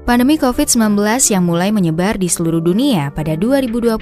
Pandemi COVID-19 yang mulai menyebar di seluruh dunia pada 2020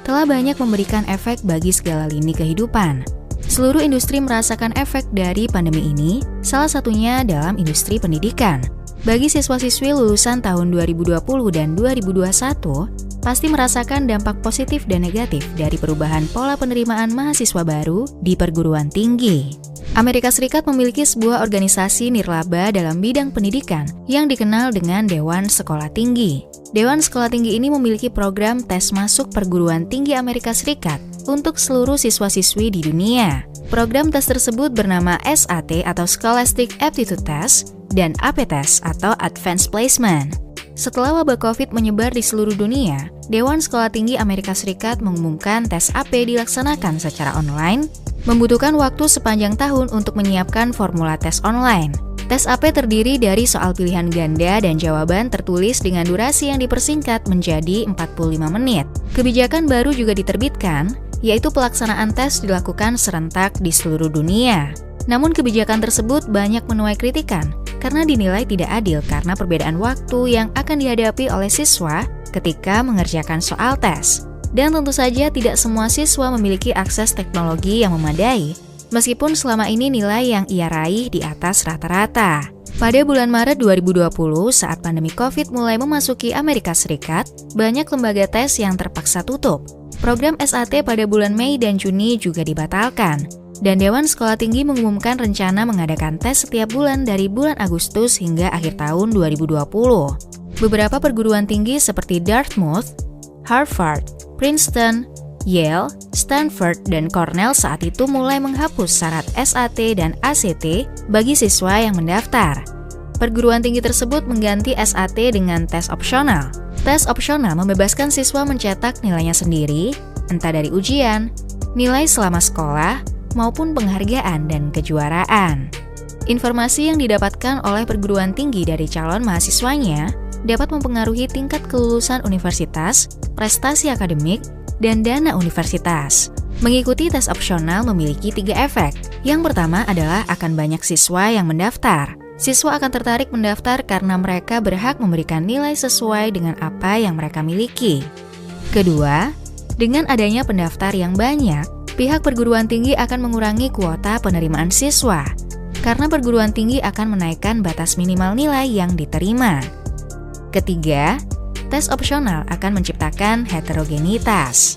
telah banyak memberikan efek bagi segala lini kehidupan. Seluruh industri merasakan efek dari pandemi ini, salah satunya dalam industri pendidikan. Bagi siswa-siswi lulusan tahun 2020 dan 2021, pasti merasakan dampak positif dan negatif dari perubahan pola penerimaan mahasiswa baru di perguruan tinggi. Amerika Serikat memiliki sebuah organisasi nirlaba dalam bidang pendidikan yang dikenal dengan Dewan Sekolah Tinggi. Dewan Sekolah Tinggi ini memiliki program tes masuk perguruan tinggi Amerika Serikat untuk seluruh siswa-siswi di dunia. Program tes tersebut bernama SAT atau Scholastic Aptitude Test dan AP Test atau Advanced Placement. Setelah wabah COVID menyebar di seluruh dunia, Dewan Sekolah Tinggi Amerika Serikat mengumumkan tes AP dilaksanakan secara online, membutuhkan waktu sepanjang tahun untuk menyiapkan formula tes online. Tes AP terdiri dari soal pilihan ganda dan jawaban tertulis dengan durasi yang dipersingkat menjadi 45 menit. Kebijakan baru juga diterbitkan, yaitu pelaksanaan tes dilakukan serentak di seluruh dunia. Namun kebijakan tersebut banyak menuai kritikan karena dinilai tidak adil karena perbedaan waktu yang akan dihadapi oleh siswa ketika mengerjakan soal tes. Dan tentu saja tidak semua siswa memiliki akses teknologi yang memadai, meskipun selama ini nilai yang ia raih di atas rata-rata. Pada bulan Maret 2020, saat pandemi COVID mulai memasuki Amerika Serikat, banyak lembaga tes yang terpaksa tutup. Program SAT pada bulan Mei dan Juni juga dibatalkan, dan Dewan Sekolah Tinggi mengumumkan rencana mengadakan tes setiap bulan dari bulan Agustus hingga akhir tahun 2020. Beberapa perguruan tinggi seperti Dartmouth, Harvard, Princeton, Yale, Stanford, dan Cornell saat itu mulai menghapus syarat SAT dan ACT bagi siswa yang mendaftar. Perguruan tinggi tersebut mengganti SAT dengan tes opsional. Tes opsional membebaskan siswa mencetak nilainya sendiri, entah dari ujian, nilai selama sekolah, maupun penghargaan dan kejuaraan. Informasi yang didapatkan oleh perguruan tinggi dari calon mahasiswanya dapat mempengaruhi tingkat kelulusan universitas, prestasi akademik, dan dana universitas. Mengikuti tes opsional memiliki 3 efek. Yang pertama adalah akan banyak siswa yang mendaftar. Siswa akan tertarik mendaftar karena mereka berhak memberikan nilai sesuai dengan apa yang mereka miliki. Kedua, dengan adanya pendaftar yang banyak, pihak perguruan tinggi akan mengurangi kuota penerimaan siswa, karena perguruan tinggi akan menaikkan batas minimal nilai yang diterima. Ketiga, tes opsional akan menciptakan heterogenitas.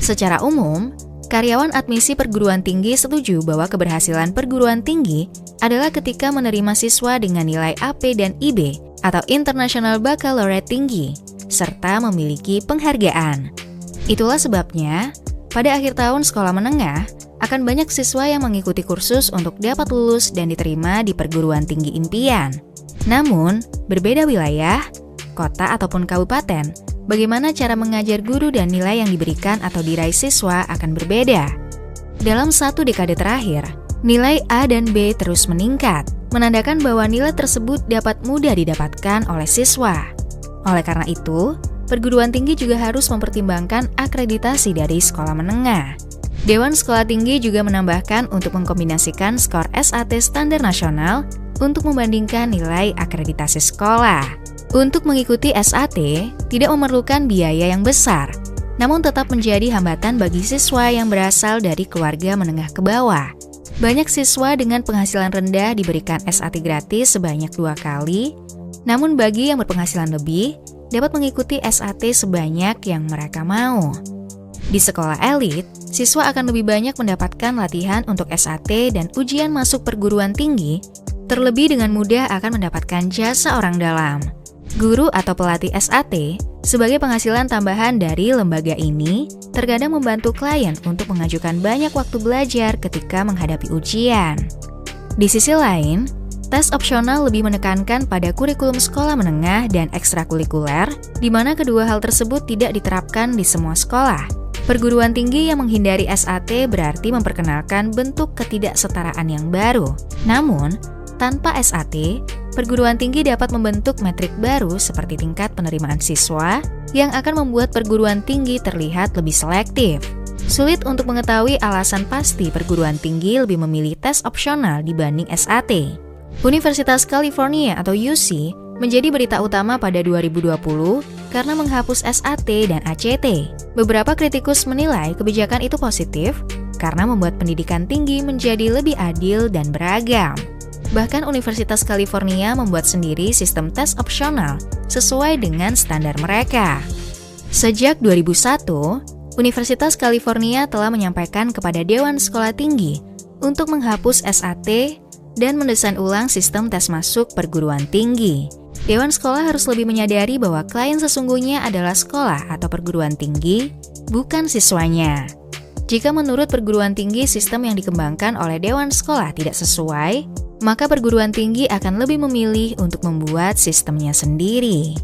Secara umum, karyawan admisi perguruan tinggi setuju bahwa keberhasilan perguruan tinggi adalah ketika menerima siswa dengan nilai AP dan IB atau International Baccalaureate tinggi, serta memiliki penghargaan. Itulah sebabnya, pada akhir tahun sekolah menengah, akan banyak siswa yang mengikuti kursus untuk dapat lulus dan diterima di perguruan tinggi impian. Namun, berbeda wilayah, kota ataupun kabupaten, bagaimana cara mengajar guru dan nilai yang diberikan atau diraih siswa akan berbeda. Dalam 1 dekade terakhir, nilai A dan B terus meningkat, menandakan bahwa nilai tersebut dapat mudah didapatkan oleh siswa. Oleh karena itu, perguruan tinggi juga harus mempertimbangkan akreditasi dari sekolah menengah. Dewan Sekolah Tinggi juga menambahkan untuk mengkombinasikan skor SAT standar nasional untuk membandingkan nilai akreditasi sekolah. Untuk mengikuti SAT, tidak memerlukan biaya yang besar, namun tetap menjadi hambatan bagi siswa yang berasal dari keluarga menengah ke bawah. Banyak siswa dengan penghasilan rendah diberikan SAT gratis sebanyak 2 kali, namun bagi yang berpenghasilan lebih, dapat mengikuti SAT sebanyak yang mereka mau. Di sekolah elit, siswa akan lebih banyak mendapatkan latihan untuk SAT dan ujian masuk perguruan tinggi, terlebih dengan mudah akan mendapatkan jasa orang dalam. Guru atau pelatih SAT sebagai penghasilan tambahan dari lembaga ini terkadang membantu klien untuk mengajukan banyak waktu belajar ketika menghadapi ujian. Di sisi lain, tes opsional lebih menekankan pada kurikulum sekolah menengah dan ekstrakurikuler, di mana kedua hal tersebut tidak diterapkan di semua sekolah. Perguruan tinggi yang menghindari SAT berarti memperkenalkan bentuk ketidaksetaraan yang baru. Namun, tanpa SAT, perguruan tinggi dapat membentuk metrik baru seperti tingkat penerimaan siswa yang akan membuat perguruan tinggi terlihat lebih selektif. Sulit untuk mengetahui alasan pasti perguruan tinggi lebih memilih tes opsional dibanding SAT. Universitas California atau UC menjadi berita utama pada 2020 karena menghapus SAT dan ACT. Beberapa kritikus menilai kebijakan itu positif karena membuat pendidikan tinggi menjadi lebih adil dan beragam. Bahkan Universitas California membuat sendiri sistem tes opsional sesuai dengan standar mereka. Sejak 2001, Universitas California telah menyampaikan kepada Dewan Sekolah Tinggi untuk menghapus SAT dan mendesain ulang sistem tes masuk perguruan tinggi. Dewan sekolah harus lebih menyadari bahwa klien sesungguhnya adalah sekolah atau perguruan tinggi, bukan siswanya. Jika menurut perguruan tinggi sistem yang dikembangkan oleh Dewan Sekolah tidak sesuai, maka perguruan tinggi akan lebih memilih untuk membuat sistemnya sendiri.